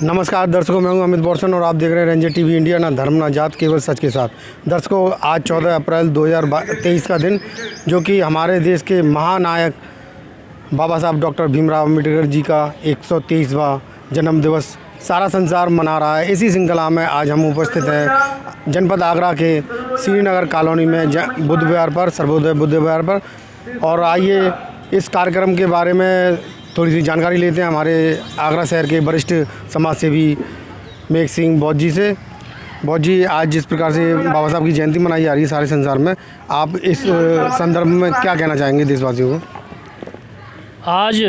नमस्कार दर्शकों, मैं हूं अमित बोरसन और आप देख रहे हैं रेंजर टीवी इंडिया। ना धर्म ना जात, केवल सच के साथ। दर्शकों, आज 14 अप्रैल 2023 का दिन, जो कि हमारे देश के महानायक बाबा साहब डॉक्टर भीमराव अम्बेडकर जी का 123वां जन्म दिवस सारा संसार मना रहा है। इसी श्रृंखला में आज हम उपस्थित हैं जनपद आगरा के श्रीनगर कॉलोनी में बुद्ध विहार पर, सर्वोदय बुद्ध विहार पर। और आइए इस कार्यक्रम के बारे में थोड़ी सी जानकारी लेते हैं हमारे आगरा शहर के वरिष्ठ समाज सेवी मेघ सिंह बौद्ध जी से। बौद्ध जी, आज जिस प्रकार से बाबा साहब की जयंती मनाई जा रही है सारे संसार में, आप इस संदर्भ में क्या कहना चाहेंगे देशवासियों को? आज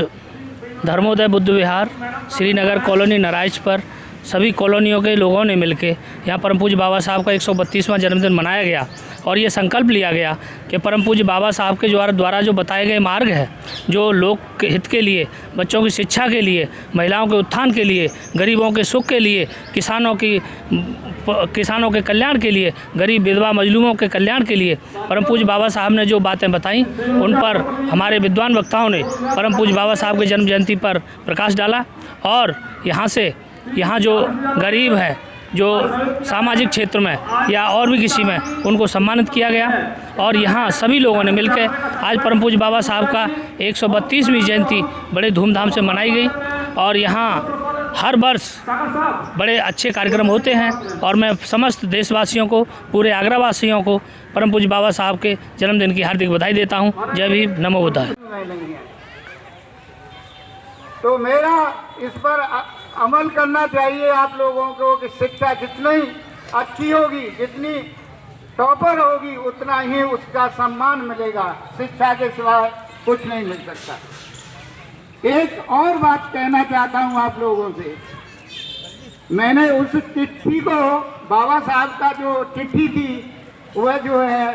धर्मोदय बुद्ध विहार श्रीनगर कॉलोनी नाराइज पर सभी कॉलोनियों के लोगों ने मिलकर यहाँ परम पूज्य बाबा साहब का 132वां जन्मदिन मनाया गया और ये संकल्प लिया गया कि परम पूज्य बाबा साहब के द्वारा जो बताए गए मार्ग है, जो लोक के हित के लिए, बच्चों की शिक्षा के लिए, महिलाओं के उत्थान के लिए, गरीबों के सुख के लिए, किसानों के कल्याण के लिए, गरीब विधवा मजलूमों के कल्याण के लिए परम पूज्य बाबा साहब ने जो बातें बताई, उन पर हमारे विद्वान वक्ताओं ने परम पूज्य बाबा साहब के जन्म जयंती पर प्रकाश डाला। और यहाँ जो गरीब है, जो सामाजिक क्षेत्र में या और भी किसी में, उनको सम्मानित किया गया। और यहाँ सभी लोगों ने मिलकर आज परम पूज्य बाबा साहब का 132वीं जयंती बड़े धूमधाम से मनाई गई। और यहाँ हर वर्ष बड़े अच्छे कार्यक्रम होते हैं और मैं समस्त देशवासियों को, पूरे आगरा वासियों को परम पूज्य बाबा साहब के जन्मदिन की हार्दिक बधाई देता हूँ। जय भीम, नमो बुद्धाय। तो मेरा इस पर अमल करना चाहिए आप लोगों को कि शिक्षा जितनी अच्छी होगी, जितनी टॉपर होगी, उतना ही उसका सम्मान मिलेगा। शिक्षा के सिवाय कुछ नहीं मिल सकता। एक और बात कहना चाहता हूँ आप लोगों से। मैंने उस चिट्ठी को, बाबा साहब का जो चिट्ठी थी, वह जो है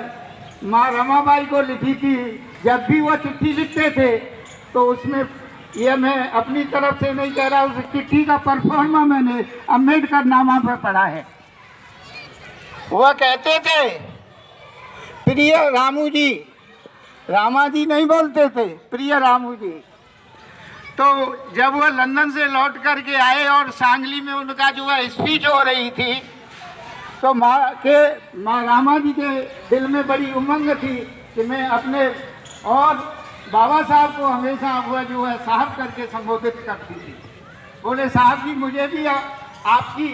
माँ रमाबाई को लिखी थी। जब भी वो चिट्ठी लिखते थे तो उसमें, यह मैं अपनी तरफ से नहीं कह रहा, उस चिट्ठी का परफॉर्मा मैंने अम्बेडकर नामा पर पढ़ा है। वह कहते थे, प्रिय रामू जी, रामा जी नहीं बोलते थे, प्रिय रामू जी। तो जब वह लंदन से लौट करके आए और सांगली में उनका जो है स्पीच हो रही थी, तो माँ रामा जी के दिल में बड़ी उमंग थी कि मैं अपने, और बाबा साहब को हमेशा वह जो है साहब करके संबोधित करती थी। बोले, साहब जी मुझे भी आपकी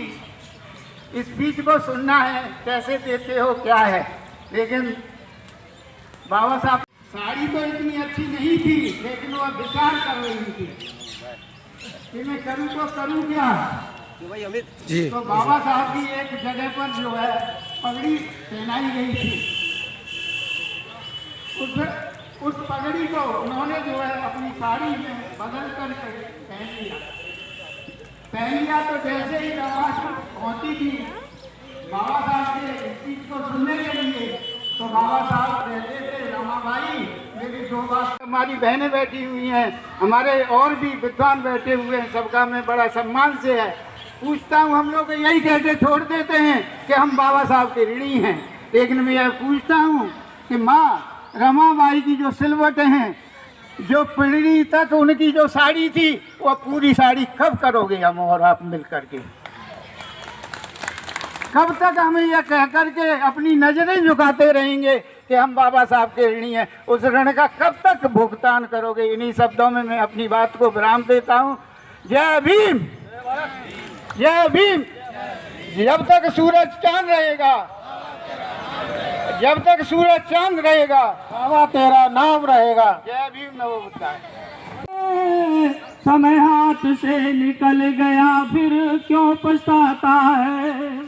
स्पीच को सुनना है, कैसे देते हो, क्या है। लेकिन बाबा साहब, साड़ी तो इतनी अच्छी नहीं थी, लेकिन वह विचार कर रही थी कि मैं करूँ तो करूँ क्या जी। तो बाबा साहब की एक जगह पर जो है पगड़ी पहनाई गई थी। उस पगड़ी को उन्होंने जो है अपनी साड़ी में बदल कर पहन लिया। तो जैसे ही रमा पहुंची थी बाबा साहब के स्पीच को सुनने के लिए, तो बाबा साहब कहते थे, रमाबाई मेरी दो बात, हमारी बहनें बैठी हुई हैं, हमारे और भी विद्वान बैठे हुए हैं, सबका मैं बड़ा सम्मान से है पूछता हूँ। हम लोग यही कहते छोड़ देते हैं कि हम बाबा साहब के ऋणी हैं, लेकिन मैं यह पूछता हूँ कि माँ रमाबाई की जो सिलवटें हैं, जो पीढ़ी तक उनकी जो साड़ी थी, वो पूरी साड़ी कब करोगे हम और आप मिल करके? कब तक हमें यह कह करके अपनी नजरें झुकाते रहेंगे कि हम बाबा साहब के ऋणी हैं? उस ऋण का कब तक भुगतान करोगे? इन्हीं शब्दों में मैं अपनी बात को विराम देता हूँ। जय भीम, जय भीम। जब तक सूरज चांद रहेगा, जब तक सूरज चांद रहेगा, बाबा तेरा नाम रहेगा। जय भीम, नमो बुद्धाय। समय हाथ से निकल गया फिर क्यों पछताता है?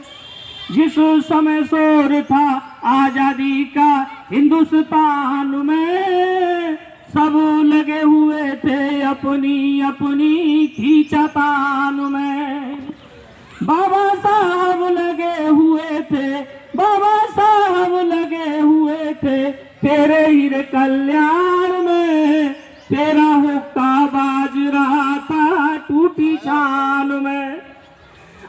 जिस समय शोर था आजादी का हिंदुस्तान में, सब लगे हुए थे अपनी अपनी खींचतान में। बाबा साहब लगे हुए थे, बाबा साहब लगे हुए थे तेरे ही कल्याण में। तेरा हुक्का बाज रहा था टूटी शान में।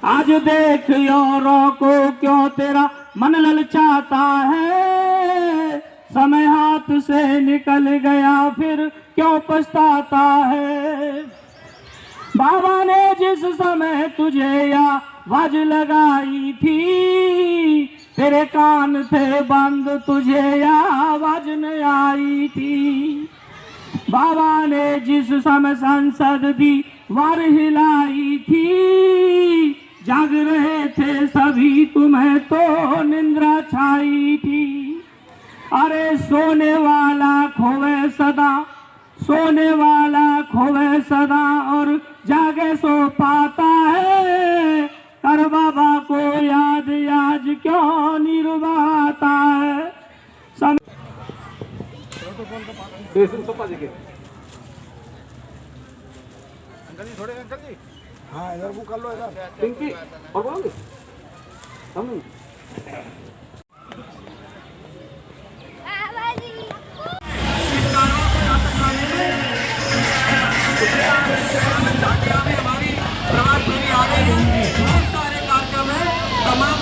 आज देख औरों को क्यों तेरा मन ललचाता है? समय हाथ से निकल गया फिर क्यों पछताता है? बाबा ने जिस समय तुझे आवाज लगाई थी, तेरे कान थे बंद, तुझे आवाज न आई थी। बाबा ने जिस समय संसद दीवार हिलाई थी, जाग रहे थे सभी, तुम्हें तो निंद्रा छाई थी। अरे सोने वाला खोवे सदा, सोने वाला खोवे सदा, और जागे सो पाता है। कर बाबा को याद आज क्यों निर्वाता है। हाँ इधर वो कर लो इधर।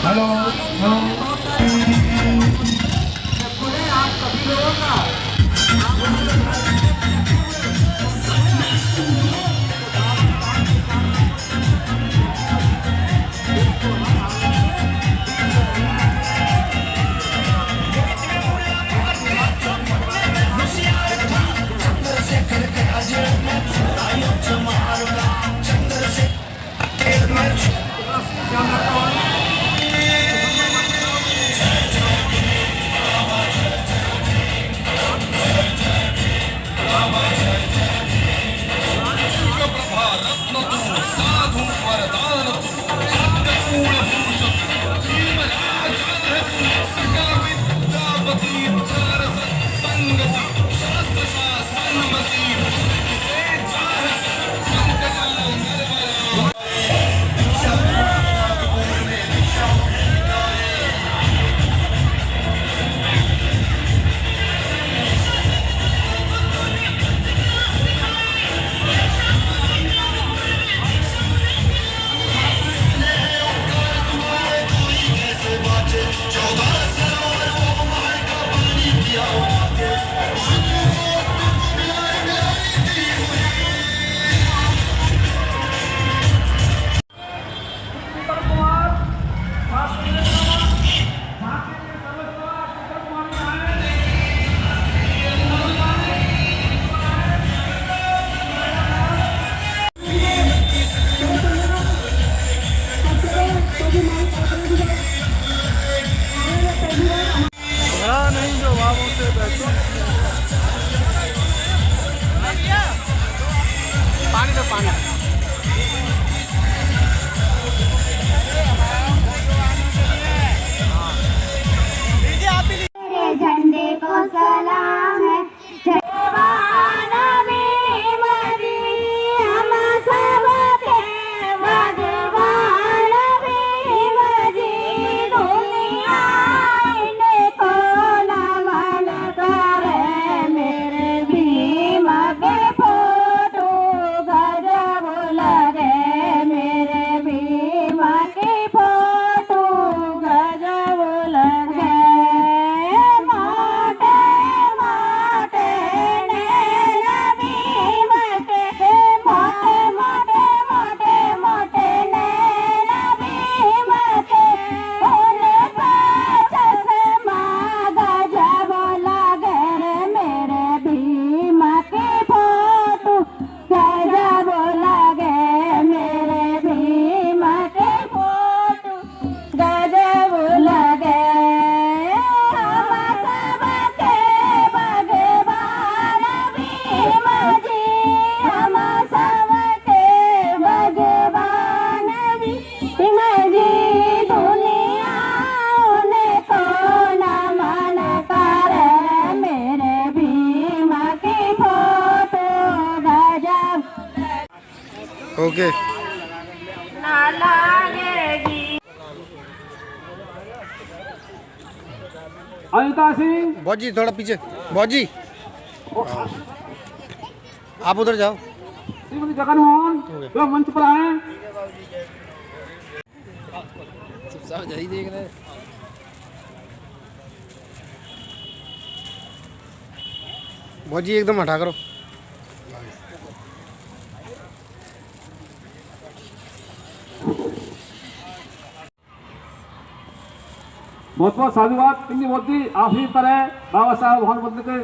हेलो झंडे को सलाम है। जवान भीम जी हम सबके भगवान भीम जी, दुनिया इनको नमन करे। मेरे भीम के फोटो गजब लगे, मेरे भीम की फोटो गजब लगे। ओके ना लागेगी। अनिता सिंह, बौजी थोड़ा पीछे, बौजी आप उधर जाओ। श्रीमती जगन मोहन लोग मंच पर आए। सब यही देख रहे। बौजी एकदम हटा करो। बहुत बहुत साधुवाद। इनकी मोदी आखिरी पर है, बाबा साहब महान बुद्ध के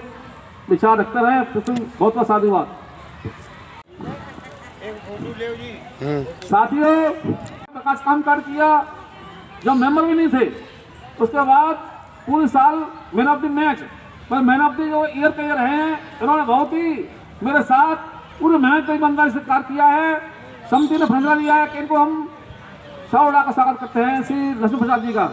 विचार रखते रहे। बहुत बहुत साधुवाद। साथियों, प्रकाश काम कार्य किया, जब मेंबर भी नहीं थे, उसके बाद पूरे साल मैन ऑफ द मैच पर मैन ऑफ द जो ईयर के ईयर हैं, इन्होंने बहुत ही मेरे साथ पूरे मेहनत का ईमानदारी से कार्य किया है। समिति ने फैसला लिया है कि इनको हम 100 लाख का स्वागत करते हैं श्री लक्ष्मी प्रसाद जी का।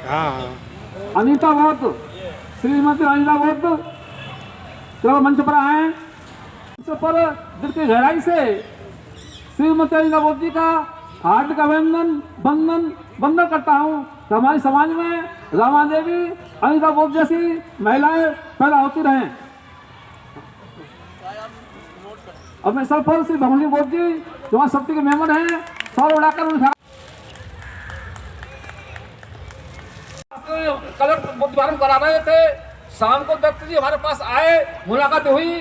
हाँ अनीता बौद्ध, श्रीमती अनीता बौद्ध चलो मंच पर आए। मंच पर दिल की गहराई से श्रीमती अनीता बौद्ध जी का हार्दिक वंदन करता हूँ कि हमारे समाज में रामा देवी, अनीता बौद्ध जैसी महिलाएं पैदा होती रहें। अब मैं सब पर श्री भगवान बौद्ध जी जो हमारे समिति के मेंबर हैं, 100 उड़ाकर उठा कलर बुद्धवार करा रहे थे। शाम को व्यक्ति जी हमारे पास आए, मुलाकात हुई,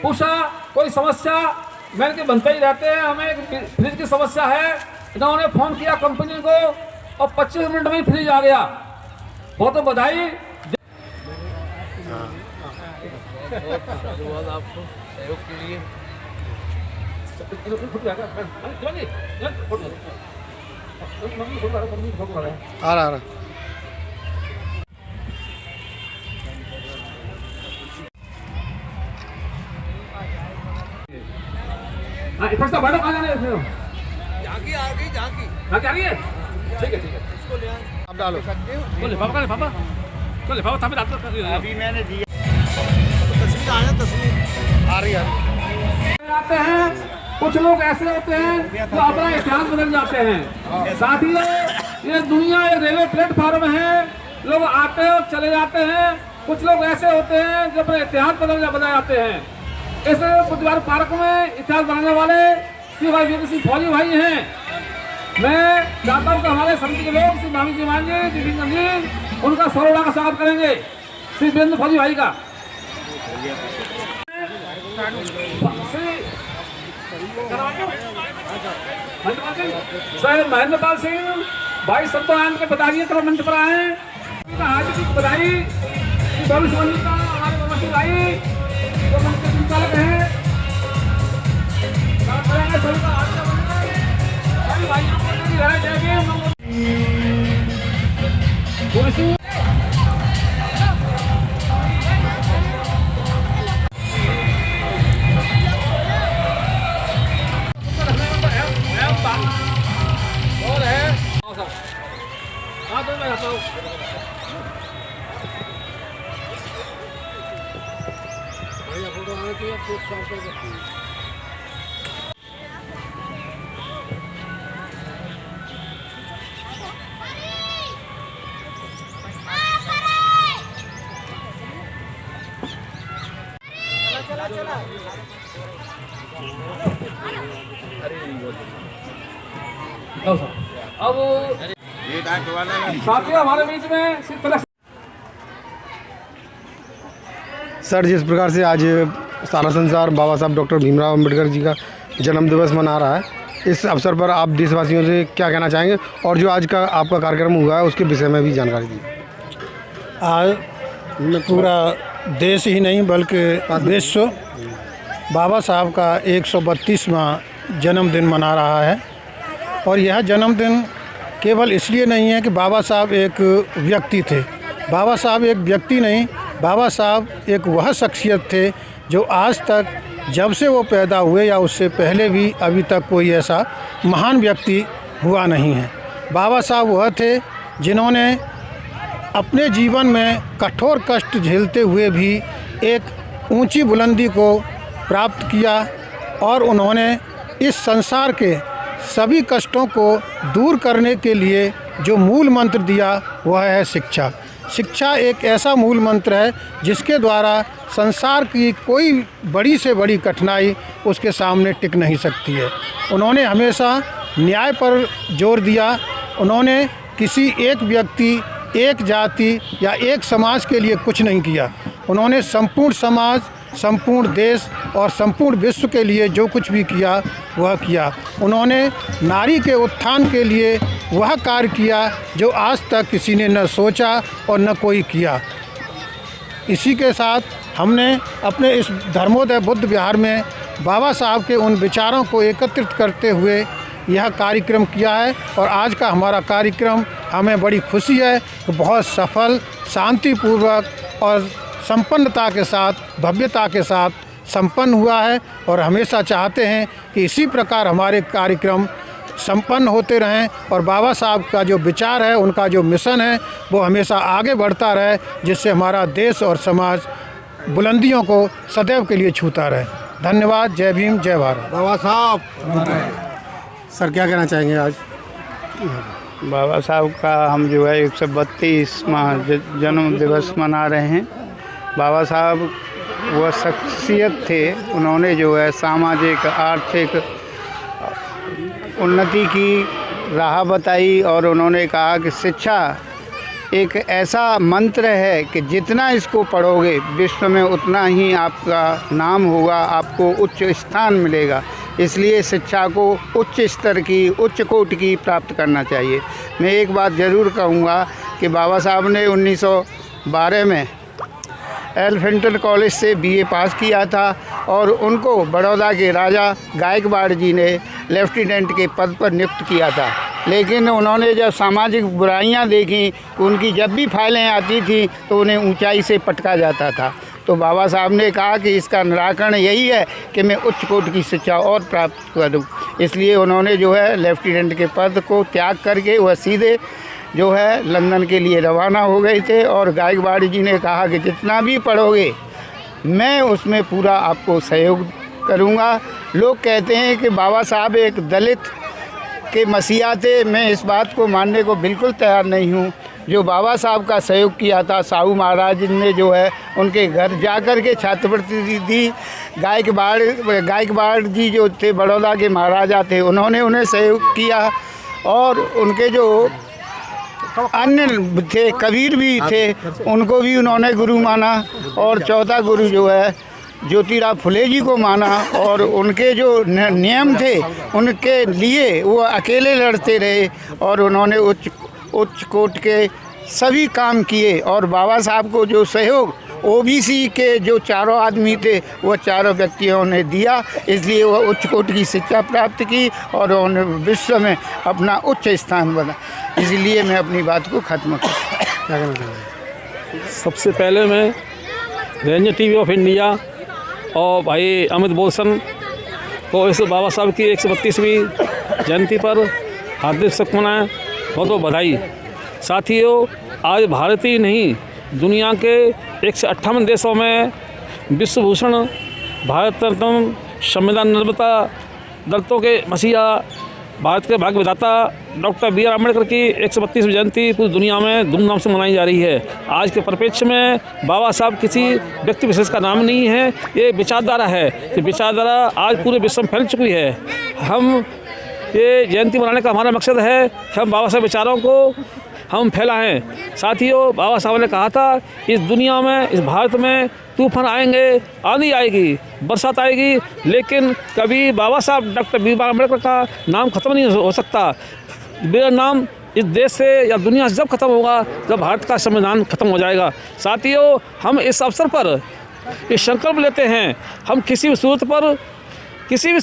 पूछा कोई समस्या, मैंने कि बनते ही रहते हैं, हमें एक फ्रिज की समस्या है। इन्होंने फोन किया कंपनी को और 25 मिनट में ही फ्रिज आ गया। बहुत तो बधाई। आपको सहयोग के लिए आ रहा फर्स्ट बैठो, कहाँ जाने झांकी आ गई, झांकी आ रही है। ठीक है इसको ले अब डालो। बोले पापा अभी मैंने दिया। तस्वीर आया, तस्वीर आ रही है। आते हैं कुछ लोग ऐसे होते हैं जो अपना इतिहास बदल जाते हैं। साथियों, ये दुनिया एक रेलवे प्लेटफॉर्म है, लोग आते हैं और चले जाते हैं। कुछ लोग ऐसे होते हैं जो अपना इतिहास बदल जाते हैं। इस बुधवार पार्क में इतिहास बनाने वाले श्री भाई वीर सिंह फौजी भाई हैं। मैं चाहता हूँ कि हमारे समिति के लोग श्री मामी जी मान जी उनका 100 लाख का स्वागत करेंगे श्री वीरेंद्र फौजी भाई का। सर महेंद्र पाल सिंह भाई सत्यानंद के बधाई तरफ मंच पर आए। हार्दिक बधाई बाबू सोनी का, हमारे ममती भाई जो मंच के संचालक हैं, सभी का सभी भाइयों को और है तो मैं आता हूँ। भैया फोटो आने के लिए पोस्ट शॉप पर करती है। अब साथियों हमारे बीच में सर, जिस प्रकार से आज सारा संसार बाबा साहब डॉक्टर भीमराव अंबेडकर जी का जन्म दिवस मना रहा है, इस अवसर पर आप देशवासियों से क्या कहना चाहेंगे और जो आज का आपका कार्यक्रम हुआ है उसके विषय में भी जानकारी दीजिए। आज में पूरा देश ही नहीं बल्कि विश्व बाबा साहब का 132वां जन्मदिन मना रहा है। और यह जन्मदिन केवल इसलिए नहीं है कि बाबा साहब एक व्यक्ति थे। बाबा साहब एक व्यक्ति नहीं, बाबा साहब एक वह शख्सियत थे जो आज तक जब से वो पैदा हुए या उससे पहले भी अभी तक कोई ऐसा महान व्यक्ति हुआ नहीं है। बाबा साहब वह थे जिन्होंने अपने जीवन में कठोर कष्ट झेलते हुए भी एक ऊंची बुलंदी को प्राप्त किया और उन्होंने इस संसार के सभी कष्टों को दूर करने के लिए जो मूल मंत्र दिया वह है शिक्षा। शिक्षा एक ऐसा मूल मंत्र है जिसके द्वारा संसार की कोई बड़ी से बड़ी कठिनाई उसके सामने टिक नहीं सकती है। उन्होंने हमेशा न्याय पर जोर दिया। उन्होंने किसी एक व्यक्ति एक जाति या एक समाज के लिए कुछ नहीं किया। उन्होंने संपूर्ण समाज, संपूर्ण देश और संपूर्ण विश्व के लिए जो कुछ भी किया वह किया। उन्होंने नारी के उत्थान के लिए वह कार्य किया जो आज तक किसी ने न सोचा और न कोई किया। इसी के साथ हमने अपने इस धर्मोदय बुद्ध विहार में बाबा साहब के उन विचारों को एकत्रित करते हुए यह कार्यक्रम किया है और आज का हमारा कार्यक्रम हमें बड़ी खुशी है कि बहुत सफल, शांतिपूर्वक और संपन्नता के साथ, भव्यता के साथ संपन्न हुआ है। और हमेशा चाहते हैं कि इसी प्रकार हमारे कार्यक्रम संपन्न होते रहें और बाबा साहब का जो विचार है, उनका जो मिशन है, वो हमेशा आगे बढ़ता रहे, जिससे हमारा देश और समाज बुलंदियों को सदैव के लिए छूता रहे। धन्यवाद। जय भीम, जय भारत। बाबा साहब, सर क्या कहना चाहेंगे आज? बाबा साहब का हम जो है 132वां जन्म दिवस मना रहे हैं। बाबा साहब वह शख्सियत थे, उन्होंने जो है सामाजिक आर्थिक उन्नति की राह बताई और उन्होंने कहा कि शिक्षा एक ऐसा मंत्र है कि जितना इसको पढ़ोगे विश्व में उतना ही आपका नाम होगा, आपको उच्च स्थान मिलेगा। इसलिए शिक्षा को उच्च स्तर की, उच्च कोटि की प्राप्त करना चाहिए। मैं एक बात ज़रूर कहूँगा कि बाबा साहब ने 1912 में एलिफेंटन कॉलेज से बीए पास किया था और उनको बड़ौदा के राजा गायकवाड़ जी ने लेफ्टिनेंट के पद पर नियुक्त किया था। लेकिन उन्होंने जब सामाजिक बुराइयां देखी, उनकी जब भी फाइलें आती थी तो उन्हें ऊंचाई से पटका जाता था। तो बाबा साहब ने कहा कि इसका निराकरण यही है कि मैं उच्च कोटि की शिक्षा और प्राप्त करूं। इसलिए उन्होंने जो है लेफ्टिनेंट के पद को त्याग करके वह सीधे जो है लंदन के लिए रवाना हो गए थे और गायकवाड़ जी ने कहा कि जितना भी पढ़ोगे मैं उसमें पूरा आपको सहयोग करूंगा। लोग कहते हैं कि बाबा साहब एक दलित के मसीहा थे, मैं इस बात को मानने को बिल्कुल तैयार नहीं हूं। जो बाबा साहब का सहयोग किया था, साहू महाराज ने जो है उनके घर जाकर के छात्रवृत्ति दी। गायकवाड़ जी जो थे बड़ौदा के महाराजा थे, उन्होंने उन्हें सहयोग किया और उनके जो अन्य थे, कबीर भी थे, उनको भी उन्होंने गुरु माना और चौथा गुरु जो है ज्योतिराव फुले जी को माना और उनके जो नियम थे उनके लिए वो अकेले लड़ते रहे और उन्होंने उच्च कोट के सभी काम किए। और बाबा साहब को जो सहयोग ओबीसी के जो चारों आदमी थे वो चारों व्यक्तियों ने दिया, इसलिए वह उच्च कोटि की शिक्षा प्राप्त की और उन्होंने विश्व में अपना उच्च स्थान बना। इसलिए मैं अपनी बात को ख़त्म कर। सबसे पहले मैं रेंजर टीवी ऑफ इंडिया और भाई अमित बोलसन को इस बाबा साहब की 132वीं जयंती पर हार्दिक शुभ मनाएं, बहुत बहुत बधाई। साथियों, आज भारत ही नहीं दुनिया के 158 देशों में विश्व भूषण, भारत रत्न, संविधान निर्माता, दलितों के मसीहा, भारत के भाग्य विधाता डॉक्टर बी आर अम्बेडकर की 132वीं जयंती पूरी दुनिया में धूमधाम से मनाई जा रही है। आज के परिप्रेक्ष्य में बाबा साहब किसी व्यक्ति विशेष का नाम नहीं है, ये विचारधारा है। ये विचारधारा आज पूरे विश्व में फैल चुकी है। हम ये जयंती मनाने का हमारा मकसद है कि हम बाबा साहब विचारों को हम फैलाएं। साथियों, बाबा साहब ने कहा था इस दुनिया में, इस भारत में तूफान आएंगे, आंधी आएगी, बरसात आएगी, लेकिन कभी बाबा साहब डॉक्टर बी आर अम्बेडकर का नाम खत्म नहीं हो सकता। मेरा नाम इस देश से या दुनिया से जब खत्म होगा जब भारत का संविधान खत्म हो जाएगा। साथियों, हम इस अवसर पर इस संकल्प लेते हैं, हम किसी भी सूरत पर, किसी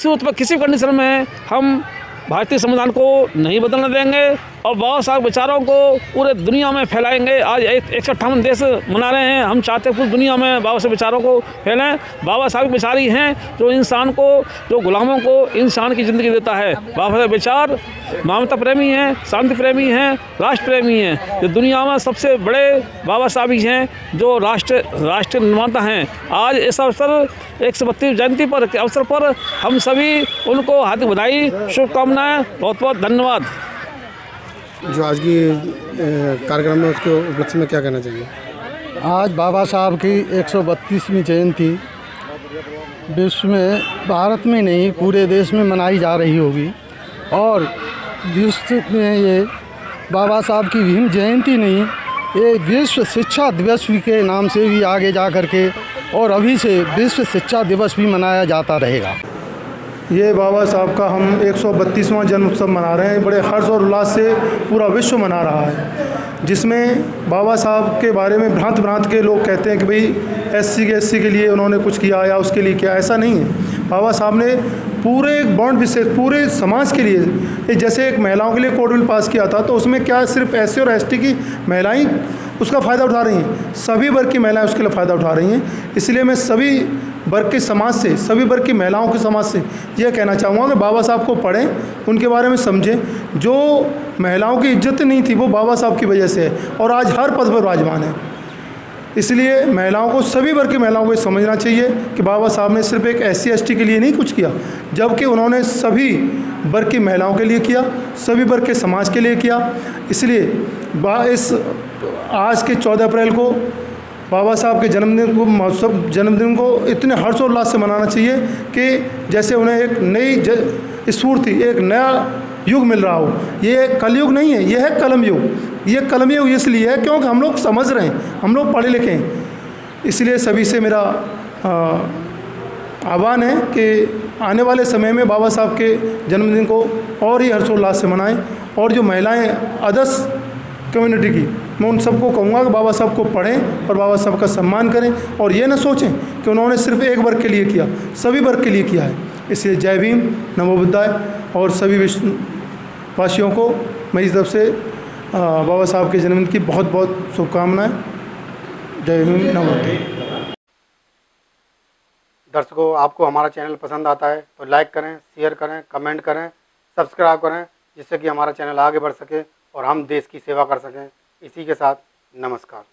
भी कंडीशन में हम भारतीय संविधान को नहीं बदलने देंगे और बाबा साहब विचारों को पूरे दुनिया में फैलाएंगे। आज 158 देश मना रहे हैं, हम चाहते हैं पूरी दुनिया में बाबा साहब विचारों को फैलाएं। बाबा साहब विचार ही हैं जो इंसान को, जो गुलामों को इंसान की ज़िंदगी देता है। बाबा साहब विचार मानवता प्रेमी हैं, शांति प्रेमी हैं, राष्ट्र प्रेमी हैं। जो दुनिया में सबसे बड़े बाबा साहब ही हैं जो राष्ट्र निर्माता हैं। आज इस अवसर 132 जयंती पर के अवसर पर हम सभी उनको हार्दिक बधाई, शुभकामनाएं, बहुत बहुत धन्यवाद। जो आज की कार्यक्रम में उसके उपलक्ष्य में क्या कहना चाहिए? आज बाबा साहब की 132वीं जयंती विश्व में, भारत में नहीं पूरे देश में मनाई जा रही होगी और विश्व में ये बाबा साहब की भीम जयंती नहीं ये विश्व शिक्षा दिवस भी के नाम से भी आगे जा कर के और अभी से विश्व शिक्षा दिवस भी मनाया जाता रहेगा। ये बाबा साहब का हम 132वां जन्म उत्सव मना रहे हैं। बड़े हर्ष और उल्लास से पूरा विश्व मना रहा है, जिसमें बाबा साहब के बारे में भ्रांत भ्रांत के लोग कहते हैं कि भाई एससी के लिए उन्होंने कुछ किया या उसके लिए किया। ऐसा नहीं है। बाबा साहब ने पूरे एक बॉन्ड विशेष पूरे समाज के लिए, जैसे एक महिलाओं के लिए कोड बिल पास किया था, तो उसमें क्या सिर्फ एससी और एसटी की महिलाएं उसका फ़ायदा उठा रही हैं, सभी वर्ग की महिलाएं उसके लिए फ़ायदा उठा रही हैं। इसलिए मैं सभी वर्ग के समाज से, सभी वर्ग की महिलाओं के समाज से यह कहना चाहूँगा कि बाबा साहब को पढ़ें, उनके बारे में समझें। जो महिलाओं की इज्जत नहीं थी वो बाबा साहब की वजह से है और आज हर पद पर विराजमान है। इसलिए महिलाओं को, सभी वर्ग की महिलाओं को ये समझना चाहिए कि बाबा साहब ने सिर्फ एक एससी एसटी के लिए नहीं कुछ किया, जबकि उन्होंने सभी वर्ग की महिलाओं के लिए किया, सभी वर्ग के समाज के लिए किया। इसलिए इस आज के 14 अप्रैल को बाबा साहब के जन्मदिन को इतने हर्षोल्लास से मनाना चाहिए कि जैसे उन्हें एक नई स्फूर्ति, एक नया युग मिल रहा हो। ये कलयुग नहीं है, ये है कलम युग। ये कलम युग इसलिए है क्योंकि हम लोग समझ रहे हैं, हम लोग पढ़े लिखे हैं। इसलिए सभी से मेरा आह्वान है कि आने वाले समय में बाबा साहब के जन्मदिन को और ही हर्षोल्लास से मनाएं। और जो महिलाएं अदर्स कम्युनिटी की, मैं उन सबको कहूँगा कि बाबा साहब को पढ़ें और बाबा साहब का सम्मान करें और ये ना सोचें कि उन्होंने सिर्फ एक वर्ग के लिए किया, सभी वर्ग के लिए किया है। इसलिए जय भीम, नमो बुद्धाय। और सभी विश्ववासियों को मेरी तरफ से बाबा साहब के जन्मदिन की बहुत बहुत शुभकामनाएं। जय भीम, नमो बुद्धाय। दर्शकों, आपको हमारा चैनल पसंद आता है तो लाइक करें, शेयर करें, कमेंट करें, सब्सक्राइब करें, जिससे कि हमारा चैनल आगे बढ़ सके और हम देश की सेवा कर सकें। इसी के साथ नमस्कार।